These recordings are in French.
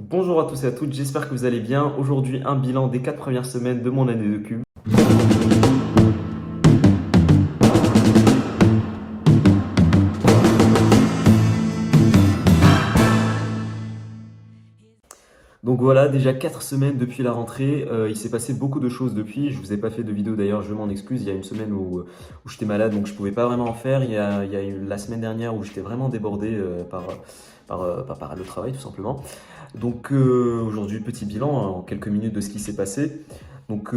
Bonjour à tous et à toutes, j'espère que vous allez bien. Aujourd'hui, un bilan des 4 premières semaines de mon année de cube. Donc voilà, déjà 4 semaines depuis la rentrée. Il s'est passé beaucoup de choses depuis. Je vous ai pas fait de vidéo d'ailleurs, je m'en excuse. Il y a une semaine où j'étais malade, donc je pouvais pas vraiment en faire. Il y a eu la semaine dernière où j'étais vraiment débordé par le travail tout simplement. Donc aujourd'hui, petit bilan en quelques minutes de ce qui s'est passé. Donc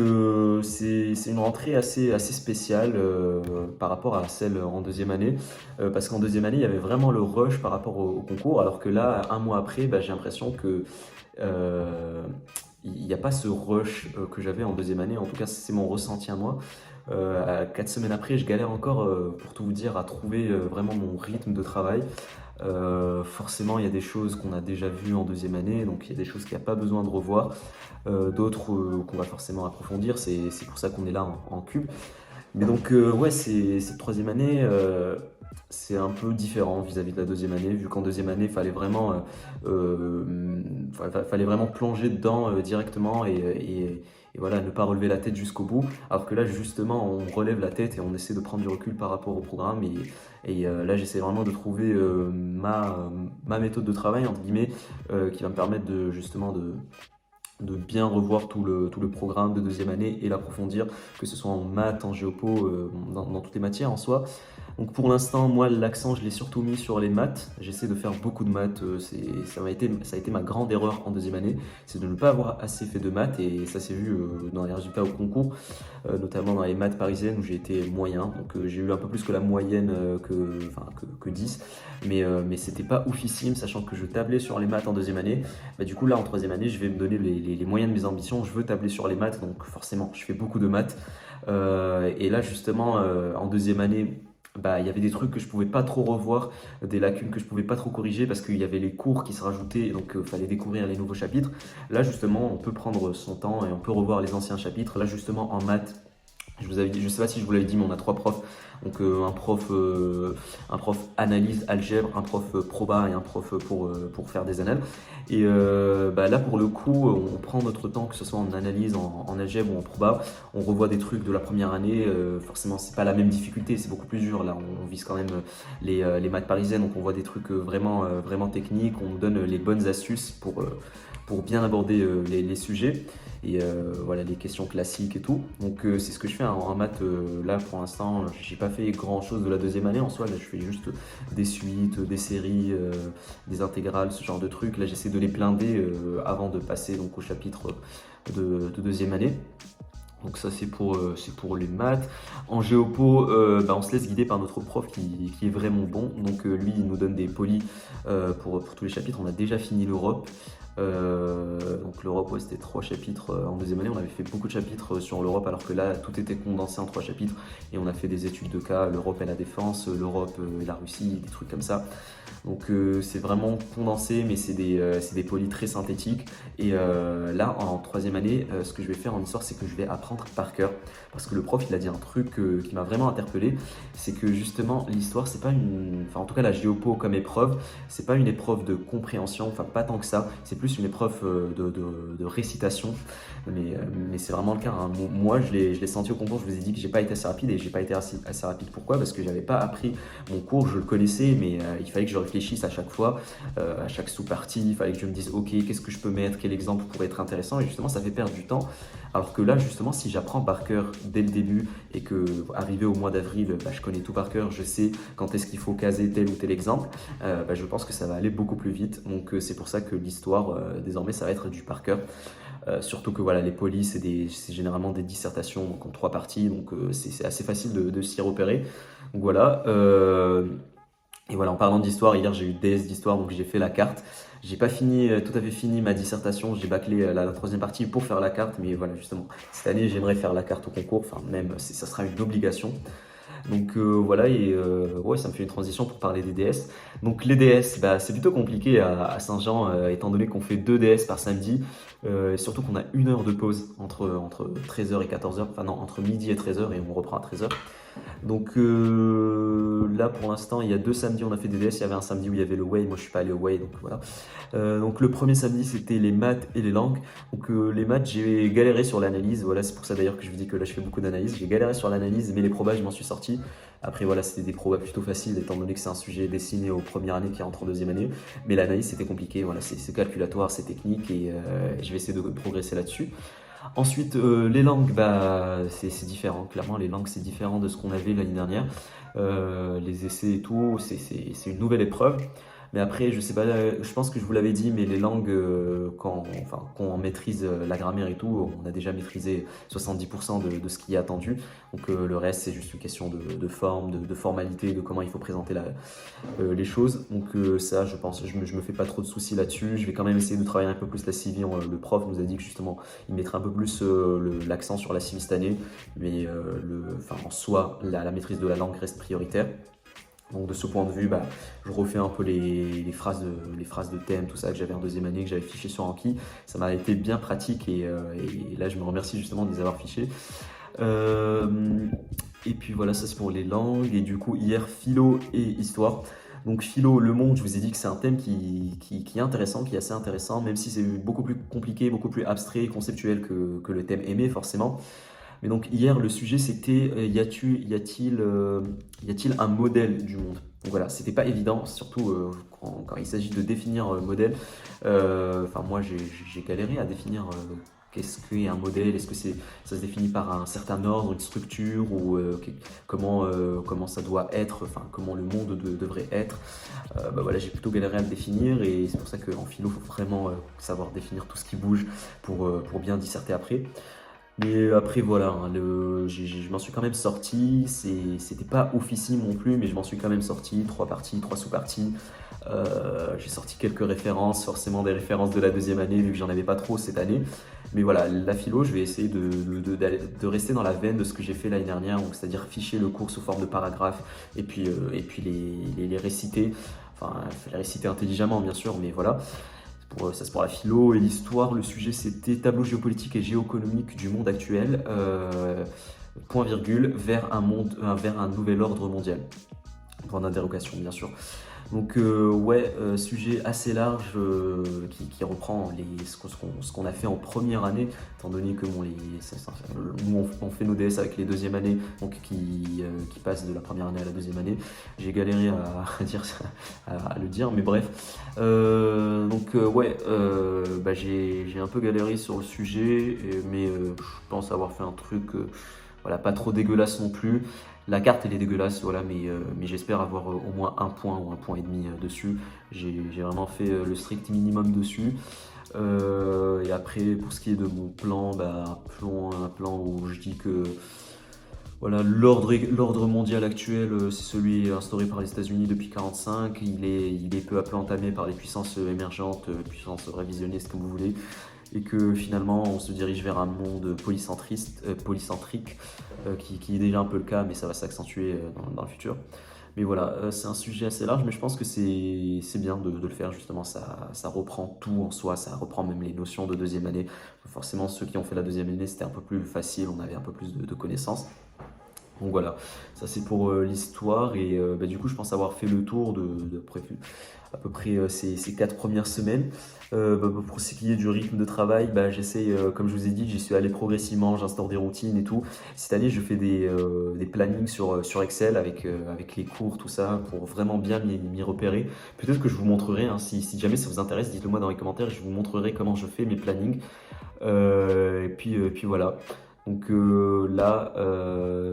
c'est une rentrée assez spéciale par rapport à celle en deuxième année. Parce qu'en deuxième année, il y avait vraiment le rush par rapport au concours, alors que là, un mois après, bah, j'ai l'impression que euh, il n'y a pas ce rush que j'avais en deuxième année. En tout cas, c'est mon ressenti à moi. 4 semaines après, je galère encore, pour tout vous dire, à trouver vraiment mon rythme de travail. Forcément, il y a des choses qu'on a déjà vues en deuxième année, donc il y a des choses qu'il n'y a pas besoin de revoir, d'autres qu'on va forcément approfondir. C'est pour ça qu'on est là en cube. Mais donc, ouais, cette troisième année, c'est un peu différent vis-à-vis de la deuxième année, vu qu'en deuxième année, il fallait fallait vraiment plonger dedans directement et voilà, ne pas relever la tête jusqu'au bout. Alors que là, justement, on relève la tête et on essaie de prendre du recul par rapport au programme. Et là, j'essaie vraiment de trouver ma méthode de travail, entre guillemets, qui va me permettre justement de bien revoir tout le programme de deuxième année et l'approfondir, que ce soit en maths, en géopo, dans toutes les matières en soi. Donc pour l'instant, moi, l'accent, je l'ai surtout mis sur les maths. J'essaie de faire beaucoup de maths. Ça a été ma grande erreur en deuxième année, c'est de ne pas avoir assez fait de maths et ça s'est vu dans les résultats au concours, notamment dans les maths parisiennes où j'ai été moyen. Donc j'ai eu un peu plus que la moyenne, que 10, mais c'était pas oufissime, sachant que je tablais sur les maths en deuxième année. Bah, du coup, là, en troisième année, je vais me donner les moyens de mes ambitions. Je veux tabler sur les maths, donc forcément, je fais beaucoup de maths. Et là, justement, en deuxième année, bah, il y avait des trucs que je pouvais pas trop revoir, des lacunes que je pouvais pas trop corriger parce qu'il y avait les cours qui se rajoutaient, donc il fallait découvrir les nouveaux chapitres. Là, justement, on peut prendre son temps et on peut revoir les anciens chapitres. Là, justement, en maths, je sais pas si je vous l'avais dit, mais on a trois profs. Donc un prof analyse, algèbre, un prof proba et un prof pour faire des annales. Et bah là pour le coup, on prend notre temps, que ce soit en analyse, en algèbre ou en proba. On revoit des trucs de la première année. Forcément, c'est pas la même difficulté, c'est beaucoup plus dur. Là, on vise quand même les maths parisiennes, donc on voit des trucs vraiment techniques. On nous donne les bonnes astuces pour bien aborder les sujets et voilà les questions classiques et tout. Donc c'est ce que je fais en maths. Là pour l'instant, j'ai pas fait grand chose de la deuxième année en soi. Là je fais juste des suites, des séries, des intégrales, ce genre de trucs. Là j'essaie de les blinder avant de passer donc au chapitre de deuxième année. Donc ça c'est pour les maths. En géopo, bah, on se laisse guider par notre prof qui est vraiment bon. Donc lui il nous donne des polis pour tous les chapitres. On a déjà fini l'Europe. Donc l'Europe, ouais, c'était 3 chapitres en deuxième année. On avait fait beaucoup de chapitres sur l'Europe alors que là tout était condensé en 3 chapitres et on a fait des études de cas, l'Europe et la défense, l'Europe et la Russie, des trucs comme ça. Donc c'est vraiment condensé, mais c'est des polis très synthétiques. Et là, en troisième année, ce que je vais faire en histoire, c'est que je vais apprendre par cœur. Parce que le prof, il a dit un truc qui m'a vraiment interpellé. C'est que justement, l'histoire, c'est pas une... Enfin, en tout cas, la géopo comme épreuve, c'est pas une épreuve de compréhension, enfin pas tant que ça. C'est plus une épreuve de récitation. Mais c'est vraiment le cas, hein. Moi, je l'ai senti au concours, je vous ai dit que j'ai pas été assez rapide et j'ai pas été assez rapide. Pourquoi? Parce que j'avais pas appris mon cours, je le connaissais, mais il fallait que je réfléchisse à chaque fois, à chaque sous-partie, il fallait que je me dise, ok, qu'est-ce que je peux mettre, quel exemple pourrait être intéressant, et justement, ça fait perdre du temps. Alors que là, justement, si j'apprends par cœur dès le début et que, arrivé au mois d'avril, bah, je connais tout par cœur, je sais quand est-ce qu'il faut caser tel ou tel exemple, bah, je pense que ça va aller beaucoup plus vite. Donc, c'est pour ça que l'histoire, désormais, ça va être du par cœur. Surtout que voilà, les polis, c'est généralement des dissertations donc en 3 parties, donc c'est assez facile de s'y repérer. Donc voilà. Et voilà, en parlant d'histoire, hier j'ai eu DS d'histoire, donc j'ai fait la carte. J'ai pas fini, tout à fait fini ma dissertation, j'ai bâclé la troisième partie pour faire la carte, mais voilà, justement, cette année j'aimerais faire la carte au concours, enfin même, ça sera une obligation. Donc voilà, et ouais, ça me fait une transition pour parler des DS. Donc les DS, bah, c'est plutôt compliqué à Saint-Jean, étant donné qu'on fait 2 DS par samedi, et surtout qu'on a 1 heure de pause entre 13h et 14h, enfin non, entre midi et 13h, et on reprend à 13h. Donc là pour l'instant il y a 2 samedis on a fait des DS, il y avait un samedi où il y avait le Way, moi je suis pas allé au Way donc voilà. Donc le premier samedi c'était les maths et les langues. Donc les maths j'ai galéré sur l'analyse, voilà c'est pour ça d'ailleurs que je vous dis que là je fais beaucoup d'analyse. J'ai galéré sur l'analyse mais les probas je m'en suis sorti. Après voilà c'était des probas plutôt faciles étant donné que c'est un sujet destiné aux premières années qui rentrent en deuxième année. Mais l'analyse c'était compliqué, voilà c'est calculatoire, c'est technique et je vais essayer de progresser là-dessus. Ensuite, les langues, bah, c'est différent. Clairement, les langues, c'est différent de ce qu'on avait l'année dernière. Les essais et tout, c'est une nouvelle épreuve. Mais après, je sais pas, je pense que je vous l'avais dit, mais les langues, quand on maîtrise la grammaire et tout, on a déjà maîtrisé 70% de ce qui est attendu. Donc le reste, c'est juste une question de forme, de formalité, de comment il faut présenter les choses. Donc ça, je pense, je me fais pas trop de soucis là-dessus. Je vais quand même essayer de travailler un peu plus la civil. Le prof nous a dit que justement, il mettrait un peu plus l'accent sur la civil cette année. Mais en soi, la maîtrise de la langue reste prioritaire. Donc de ce point de vue, bah, je refais un peu les phrases de thème, tout ça que j'avais en deuxième année, que j'avais fiché sur Anki. Ça m'a été bien pratique et là je me remercie justement de les avoir fichés. Et puis voilà, ça c'est pour les langues. Et du coup, hier, philo et histoire. Donc philo, le monde, je vous ai dit que c'est un thème qui est intéressant, qui est assez intéressant, même si c'est beaucoup plus compliqué, beaucoup plus abstrait et conceptuel que le thème aimé forcément. Mais donc hier, le sujet c'était y a-t-il un modèle du monde? Donc voilà, c'était pas évident, surtout quand il s'agit de définir modèle. Enfin moi j'ai galéré à définir qu'est-ce qu'est un modèle. Est-ce que ça se définit par un certain ordre, une structure ou comment ça doit être, enfin comment le monde devrait être. Bah voilà, j'ai plutôt galéré à le définir et c'est pour ça qu'en philo, il faut vraiment savoir définir tout ce qui bouge pour bien disserter après. Mais après, voilà, hein, je m'en suis quand même sorti. C'était pas oufissime non plus, mais je m'en suis quand même sorti. 3 parties, 3 sous-parties. J'ai sorti quelques références, forcément des références de la deuxième année, vu que j'en avais pas trop cette année. Mais voilà, la philo, je vais essayer de rester dans la veine de ce que j'ai fait l'année dernière, donc c'est-à-dire ficher le cours sous forme de paragraphes et puis les réciter. Enfin, les réciter intelligemment, bien sûr, mais voilà. Ça c'est pour la philo et l'histoire. Le sujet c'était tableau géopolitique et géoéconomique du monde actuel, point virgule, vers un nouvel ordre mondial. Point d'interrogation bien sûr. Donc ouais, sujet assez large qui reprend ce qu'on a fait en première année, étant donné que nous on fait nos DS avec les deuxièmes années, donc qui passent de la première année à la deuxième année. J'ai galéré à le dire, mais bref. Ouais, bah, j'ai un peu galéré sur le sujet, mais je pense avoir fait un truc voilà, pas trop dégueulasse non plus. La carte elle est dégueulasse, voilà, mais j'espère avoir au moins un point ou un point et demi dessus. J'ai vraiment fait le strict minimum dessus. Et après, pour ce qui est de mon plan, bah, un plan où je dis que voilà, l'ordre mondial actuel, c'est celui instauré par les États-Unis depuis 1945. Il est peu à peu entamé par les puissances émergentes, puissances révisionnistes, comme vous voulez, et que finalement on se dirige vers un monde polycentrique, qui est déjà un peu le cas, mais ça va s'accentuer dans le futur. Mais voilà, c'est un sujet assez large, mais je pense que c'est bien de le faire justement, ça reprend tout en soi, ça reprend même les notions de deuxième année. Forcément, ceux qui ont fait la deuxième année, c'était un peu plus facile, on avait un peu plus de connaissances. Donc voilà, ça c'est pour l'histoire et bah, du coup je pense avoir fait le tour à peu près ces 4 premières semaines. Pour ce qui est du rythme de travail, bah, j'essaye, comme je vous ai dit, j'y suis allé progressivement, j'instaure des routines et tout. Cette année je fais des plannings sur Excel avec les cours, tout ça, pour vraiment bien m'y repérer. Peut-être que je vous montrerai, hein, si jamais ça vous intéresse, dites-le moi dans les commentaires, je vous montrerai comment je fais mes plannings. Et puis voilà. Donc là,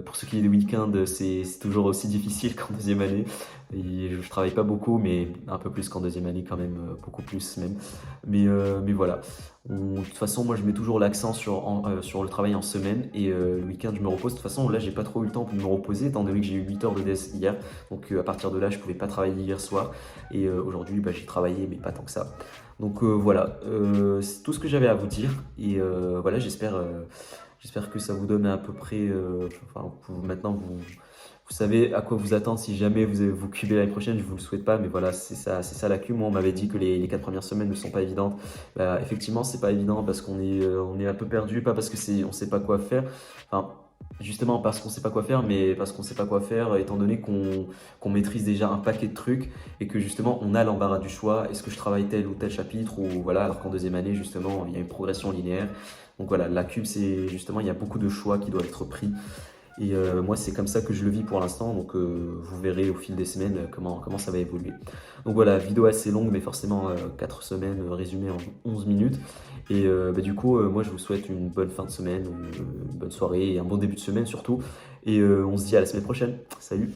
pour ce qui est des week-ends, c'est toujours aussi difficile qu'en deuxième année. Et je travaille pas beaucoup, mais un peu plus qu'en deuxième année quand même, beaucoup plus même. Mais voilà. De toute façon, moi je mets toujours l'accent sur le travail en semaine et le week-end je me repose. De toute façon, là j'ai pas trop eu le temps pour me reposer, étant donné que j'ai eu 8 heures de DS hier. Donc à partir de là, je pouvais pas travailler hier soir. Et aujourd'hui, bah, j'ai travaillé, mais pas tant que ça. Donc voilà, c'est tout ce que j'avais à vous dire. Et voilà, j'espère que ça vous donne à peu près. Enfin, maintenant, vous savez à quoi vous attendre si jamais vous cubez l'année prochaine. Je vous le souhaite pas, mais voilà, c'est ça la cube. Moi, on m'avait dit que les 4 premières semaines ne sont pas évidentes. Effectivement, c'est pas évident parce qu'on est un peu perdu, pas parce que on sait pas quoi faire. Enfin, Justement parce qu'on sait pas quoi faire, mais parce qu'on sait pas quoi faire étant donné qu'on maîtrise déjà un paquet de trucs et que justement on a l'embarras du choix. Est-ce que je travaille tel ou tel chapitre ou voilà, alors qu'en deuxième année justement il y a une progression linéaire. Donc voilà, la cube c'est justement il y a beaucoup de choix qui doivent être pris et moi c'est comme ça que je le vis pour l'instant. Donc vous verrez au fil des semaines comment ça va évoluer. Donc voilà, vidéo assez longue mais forcément 4 semaines résumées en 11 minutes. Et du coup, moi je vous souhaite une bonne fin de semaine, une bonne soirée et un bon début de semaine surtout. Et on se dit à la semaine prochaine. Salut!